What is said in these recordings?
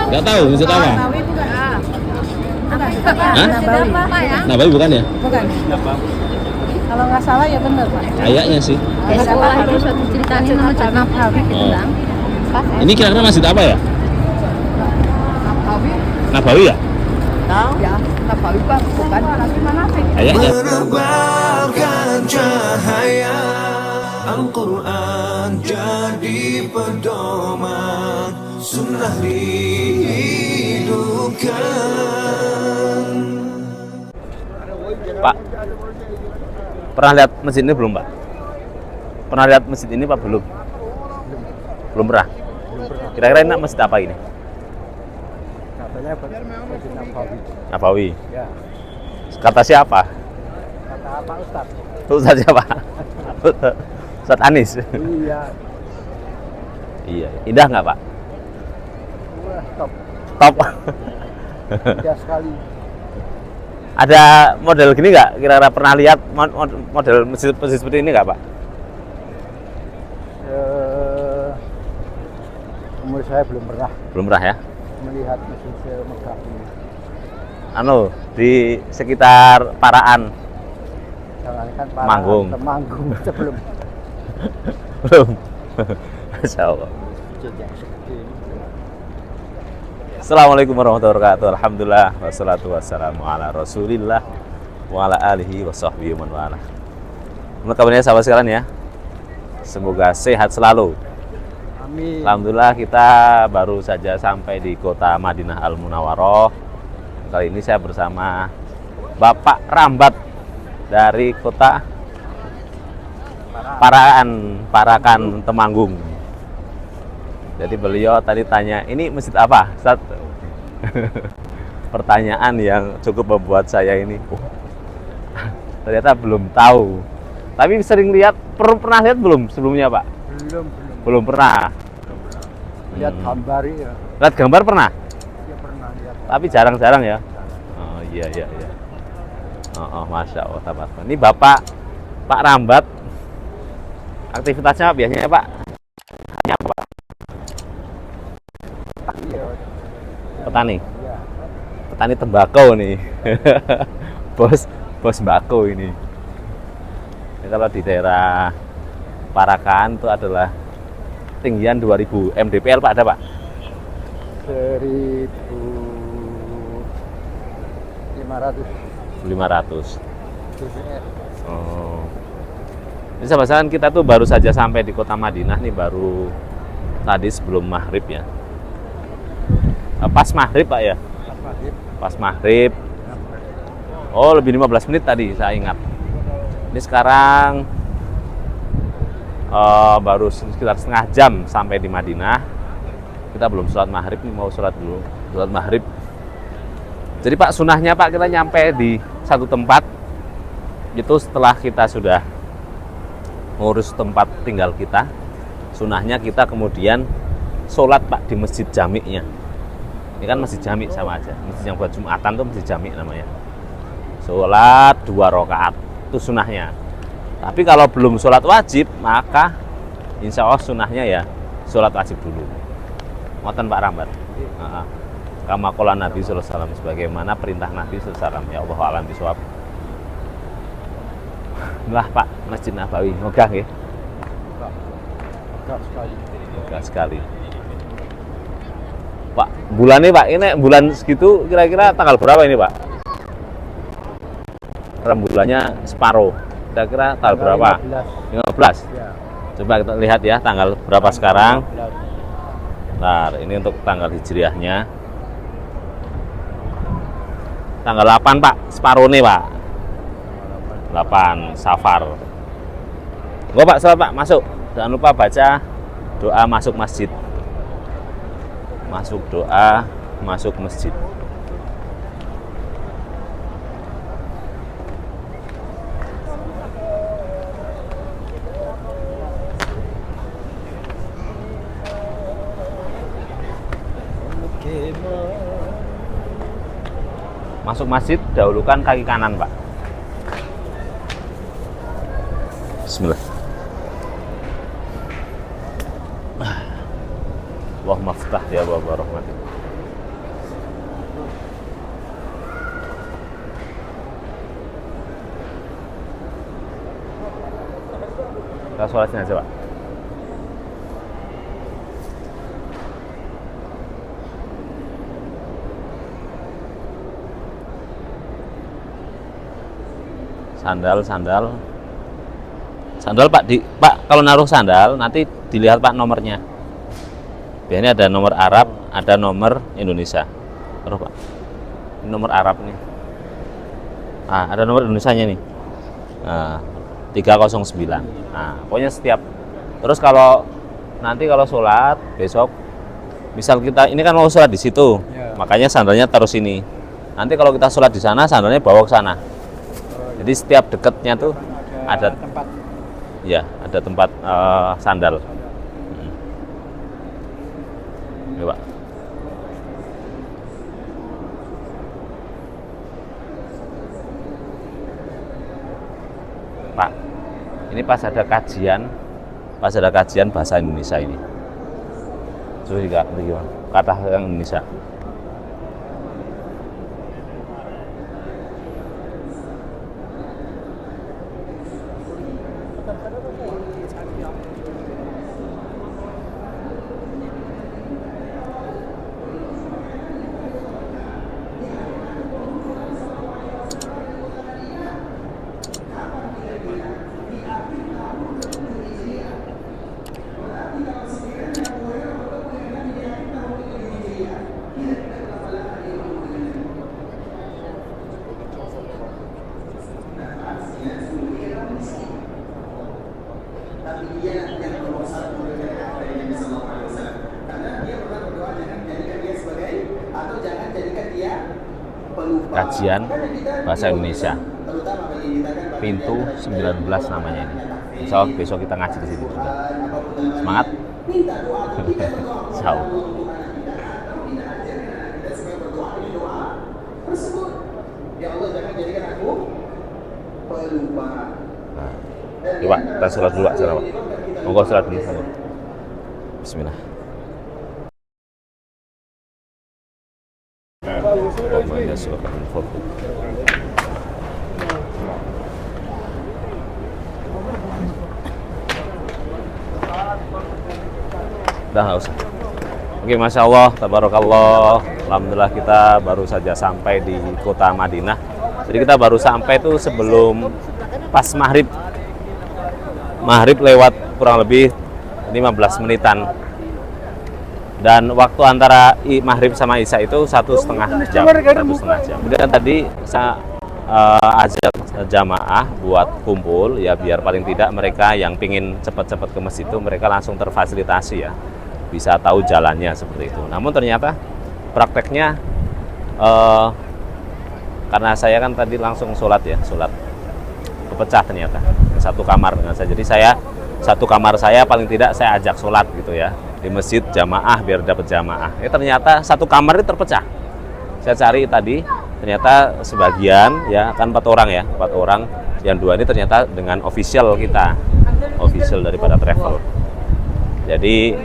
Nggak tahu masjid apa? Nabawi bukan. Hah? Nabawi. Nabawi bukan ya? Bukan. Kalau nggak salah ya benar Pak. Kayaknya sih. Ya salah terus ceritain Masjid Nabawi gitu Oh. Bang. Ini kira-kira masjid apa ya? Nabawi. Nabawi ya? Tahu? Ya, Nabawi Pak. Bukan. Lagi mana sih? Kayaknya. Menebarkan cahaya Al-Quran jadi pedoman Sunnah dihidupkan. Pak, pernah lihat masjid ini belum Pak? Pernah lihat masjid ini Pak belum? Belum pernah. Kira-kira ini masjid apa ini? Katanya Masjid Nabawi. Nabawi. Ya. Kata siapa? Kata apa Ustaz? Ustaz siapa? Ustaz Anis. Iya. Iya. Indah nggak Pak? Wah, top. Top. Indah sekali. Ada model gini nggak? Kira-kira pernah lihat model masjid seperti ini nggak Pak? Umur saya belum pernah Belum pernah ya? melihat masjid semegah ini. Anu di sekitar Paraan. Jangankan Temanggung. Temanggung sebelum Belum. Masya Allah. masjid yang segede ini. Assalamualaikum warahmatullahi wabarakatuh. Alhamdulillah wassalatu wassalamu ala Rasulillah wa ala alihi wa sahbihi man wala. Menurut kabarnya sahabat sekalian ya. Semoga sehat selalu. Amin. Alhamdulillah kita baru saja sampai di kota Madinah Al Munawwaroh. Kali ini saya bersama Bapak Rambat dari kota Parakan Temanggung. Jadi beliau tadi tanya, ini masjid apa? Ustaz? Pertanyaan yang cukup membuat saya ini, ternyata belum tahu. Tapi sering lihat, pernah lihat belum sebelumnya Pak? Belum pernah. Lihat gambar ya. Lihat gambar pernah? Ya pernah lihat. Tapi jarang-jarang ya. Oh iya. Oh, Masya Allah. Tabarakallah. Ini Bapak Pak Rambat. Aktivitasnya biasanya Pak? Hanya apa Pak? Iya. Petani. Iya. Petani tembakau nih. bos tembakau ini. Ini kalau di daerah Parakan itu adalah tinggian 2000 mdpl Pak, ada Pak? 1.500 500. Oh. Ini sahabat kita tuh baru saja sampai di kota Madinah nih, baru tadi sebelum maghrib ya. Pas maghrib Pak ya? Pas maghrib. Oh, lebih 15 menit tadi saya ingat. Ini sekarang baru sekitar setengah jam sampai di Madinah. Kita belum sholat maghrib nih, mau sholat dulu. Sholat maghrib. Jadi Pak, sunahnya Pak, kita nyampe di satu tempat itu setelah kita sudah ngurus tempat tinggal kita. Sunahnya kita kemudian sholat Pak di masjid jami'nya. Ini kan masjid jami' sama aja. Masjid yang buat Jumatan tuh masjid jami' namanya. Sholat 2 rakaat itu sunahnya. Tapi kalau belum sholat wajib, maka insya Allah sunahnya ya sholat wajib dulu. Ngoten Pak Rambat. Kama qala Nabi sallallahu alaihi wasallam, sebagaimana perintah Nabi sallallahu alaihi wasallam. Ya Allah alam bisawab. Lah Pak, Masjid Nabawi megah nggih. Megah sekali. Megah sekali. Pak, bulannya Pak, ini bulan segitu kira-kira tanggal berapa ini Pak? Rembulannya separuh. Kira-kira tanggal berapa? 15. Ya. Coba kita lihat ya tanggal berapa sekarang. 15. Nah, ini untuk tanggal hijriahnya. Tanggal 8 Pak, separuh nih Pak. 8 Safar. Enggak Pak, salat Pak, masuk. Jangan lupa baca doa masuk masjid. Masuk doa, masuk masjid. Masuk masjid, dahulukan kaki kanan Pak. Bismillah. Allahumma ftah ya Baba rahmatik. Kita sholat sini aja, Pak. Sandal Pak, Pak kalau naruh sandal nanti dilihat Pak nomornya. Biasanya ada nomor Arab, ada nomor Indonesia. Terus Pak, ini nomor Arab nih. Ada nomor Indonesianya nih. 309. Pokoknya setiap. Terus kalau nanti kalau sholat besok, misal kita ini kan mau sholat di situ, makanya sandalnya taruh sini. Nanti kalau kita sholat di sana, sandalnya bawa ke sana. Jadi setiap dekatnya tuh ada tempat. Ya, ada tempat sandal. Ini Pak. Pak, ini pas ada kajian bahasa Indonesia ini. Coba gimana? Kata yang Indonesia. Kajian bahasa Indonesia pintu 19 namanya ini. Insya Allah besok kita ngaji di sini juga. Semangat. Insya Allah. Coba kita sholat dulu aja, Pak. Monggo sholat dulu. Bismillah. Udah nggak usah. Oke, Masya Allah, tabarakallah. Alhamdulillah kita baru saja sampai di kota Madinah. Jadi kita baru sampai itu sebelum pas maghrib. Maghrib lewat kurang lebih 15 menitan. Dan waktu antara maghrib sama isya itu 1,5 jam. 1,5 jam. Kemudian tadi saya ajak jamaah buat kumpul ya, biar paling tidak mereka yang pingin cepat-cepat ke masjid itu mereka langsung terfasilitasi ya, bisa tahu jalannya seperti itu. Namun ternyata prakteknya karena saya kan tadi langsung sholat kepecah ternyata satu kamar dengan saya. Jadi satu kamar saya paling tidak saya ajak sholat gitu ya di masjid jamaah biar dapat jamaah. Ternyata satu kamar itu terpecah. Saya cari tadi ternyata sebagian ya kan 4 orang, yang 2 ini ternyata dengan official kita, official daripada travel. Jadi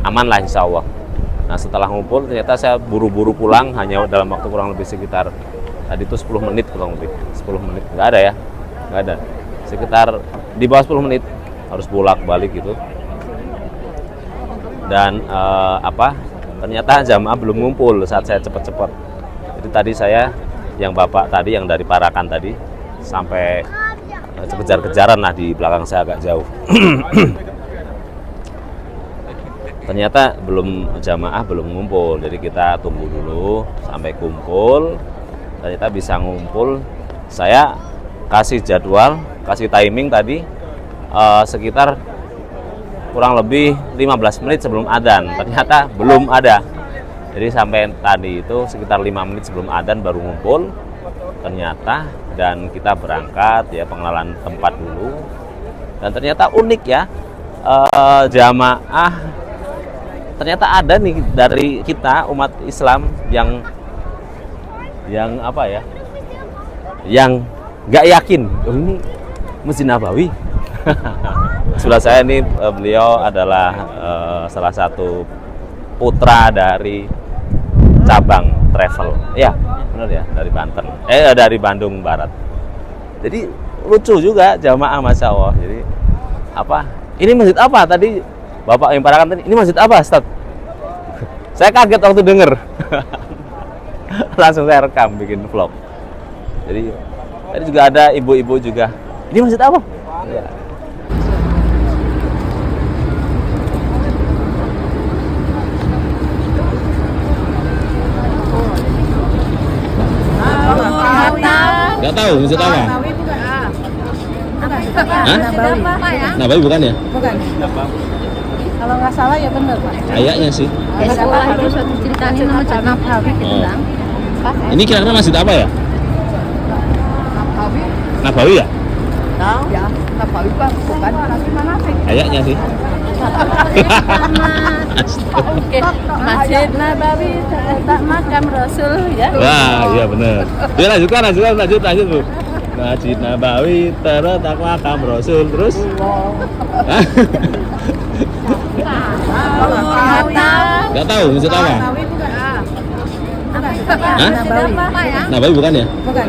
aman lah insya Allah. Nah setelah ngumpul ternyata saya buru-buru pulang hanya dalam waktu kurang lebih sekitar tadi itu 10 menit kurang lebih 10 menit nggak ada sekitar di bawah 10 menit harus bolak-balik gitu. Dan ternyata jamaah belum ngumpul saat saya cepat-cepat. Jadi tadi saya yang bapak tadi yang dari Parakan tadi sampai kejar-kejaran lah di belakang saya agak jauh. Ternyata jamaah belum ngumpul. Jadi kita tunggu dulu sampai kumpul. Ternyata bisa ngumpul. Saya kasih jadwal, kasih timing tadi sekitar kurang lebih 15 menit sebelum adzan. Ternyata belum ada. Jadi sampai tadi itu sekitar 5 menit sebelum adzan baru ngumpul ternyata, dan kita berangkat ya pengenalan tempat dulu. Dan ternyata unik ya, jamaah ternyata ada nih dari kita umat Islam yang apa ya, yang nggak yakin ini Masjid Nabawi. Sebelah saya ini beliau adalah salah satu putra dari cabang travel, ya benar ya, dari Banten, dari Bandung Barat. Jadi lucu juga jamaah, Masya Allah. Jadi apa? Ini masjid apa? Tadi Bapak yang parakan tadi, ini masjid apa, Ustaz? Saya kaget waktu denger. Langsung saya rekam bikin vlog. Jadi tadi juga ada ibu-ibu juga. Ini masjid apa? Ya. Nggak tahu masjid apa? Hah? Nabawi bukan ya? Bukan. Kalau nggak salah ya benar, Pak. Kayaknya sih. Ya sekolah itu suatu ceritanya Masjid Nabawi gitu Oh. Bang. Ini kira-kira masjid apa ya? Nabawi. Nabawi ya? Tahu? Ya, Nabawi Bang. Bukan lagi mana sih? Kayaknya sih. Oke. Masjid Nabawi terletak makam Rasul ya. Wah, iya benar. Ya lanjut Bu. Masjid Nabawi terletak makam Rasul terus. Nggak tahu masjid apa? Nabawi bukan. Hah? Nabawi bukan ya? Bukan.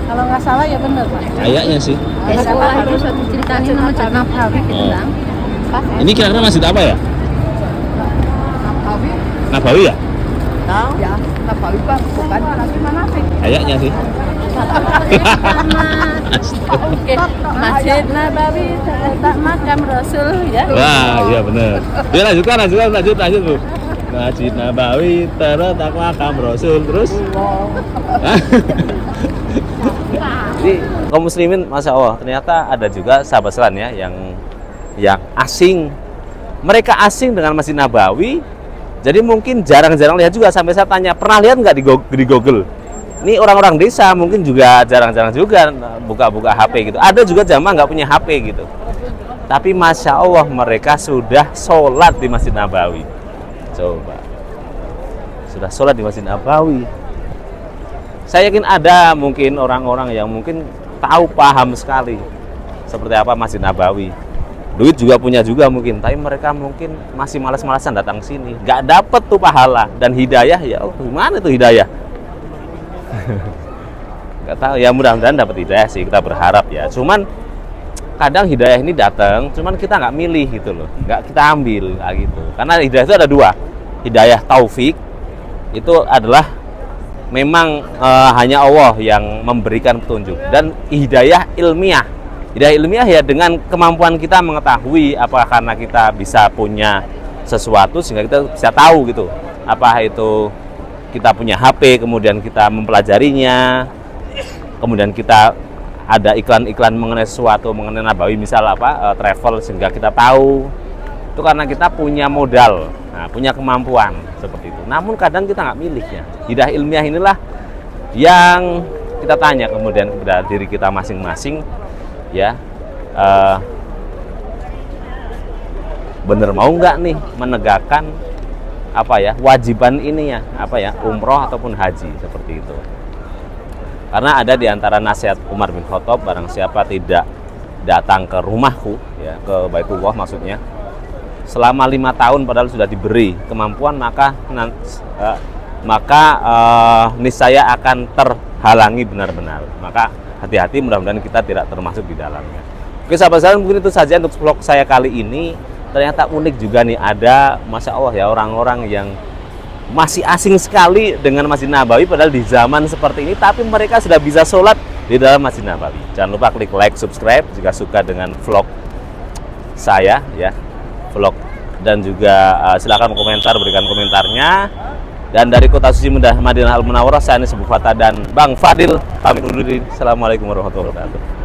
Kalau nggak salah ya benar, Pak. Kayaknya sih. Ya sekolah itu suatu ceritanya Masjid Nabawi gitu Oh. Bang. Ini kira-kira masjid apa ya? Nabawi. Nabawi ya? Tahu? Ya, Nabawi Bang. Bukan lagi mana sih? Kayaknya sih. Oke. Masjid Nabawi terletak makam Rasul ya. Wah, iya benar. Ya lanjut Bu. Masjid Nabawi terletak makam Rasul terus. Jadi kaum muslimin, masya Allah, ternyata ada juga sahabat sekalian ya yang asing. Mereka asing dengan Masjid Nabawi. Jadi mungkin jarang-jarang lihat juga. Sampai saya tanya, pernah lihat nggak di Google? Ini orang-orang desa mungkin juga jarang-jarang juga buka-buka HP gitu. Ada juga jamaah nggak punya HP gitu. Tapi masya Allah mereka sudah sholat di Masjid Nabawi. Coba, sudah sholat di Masjid Nabawi. Saya yakin ada mungkin orang-orang yang mungkin tahu paham sekali seperti apa Masjid Nabawi. Duit juga punya juga mungkin, tapi mereka mungkin masih malas-malasan datang sini. Nggak dapet tuh pahala dan hidayah ya. Oh, gimana tuh hidayah? Nggak tahu ya, mudah-mudahan dapat hidayah sih, kita berharap ya. Cuman kadang hidayah ini datang, cuman kita nggak milih gitu loh, nggak kita ambil gitu. Karena hidayah itu ada dua, hidayah taufik itu adalah memang hanya Allah yang memberikan petunjuk, dan hidayah ilmiah. Hidayah ilmiah ya dengan kemampuan kita mengetahui apa, karena kita bisa punya sesuatu sehingga kita bisa tahu gitu apa itu. Kita punya HP, kemudian kita mempelajarinya, kemudian kita ada iklan-iklan mengenai sesuatu, mengenai Nabawi misal apa, travel, sehingga kita tahu. Itu karena kita punya modal, nah, punya kemampuan seperti itu. Namun kadang kita nggak miliknya. Hidayah ilmiah inilah yang kita tanya kemudian kepada diri kita masing-masing, ya, bener mau nggak nih menegakkan apa ya, wajiban ini ya, apa ya, umroh ataupun haji seperti itu. Karena ada di antara nasihat Umar bin Khattab, barang siapa tidak datang ke rumahku, ya, ke Baitullah maksudnya, selama 5 tahun padahal sudah diberi kemampuan, maka niscaya akan terhalangi benar-benar. Maka hati-hati, mudah-mudahan kita tidak termasuk di dalamnya. Oke sahabat sekalian, mungkin itu saja untuk vlog saya kali ini. Ternyata unik juga nih, ada masya Allah ya orang-orang yang masih asing sekali dengan Masjid Nabawi padahal di zaman seperti ini, tapi mereka sudah bisa sholat di dalam Masjid Nabawi. Jangan lupa klik like, subscribe jika suka dengan vlog saya ya, vlog, dan juga silakan komentar, berikan komentarnya. Dan dari Kota Suci Madinah Al Munawwarah, saya Anis Abu Fatah dan Bang Fadil pamit undur diri. Assalamualaikum warahmatullahi wabarakatuh.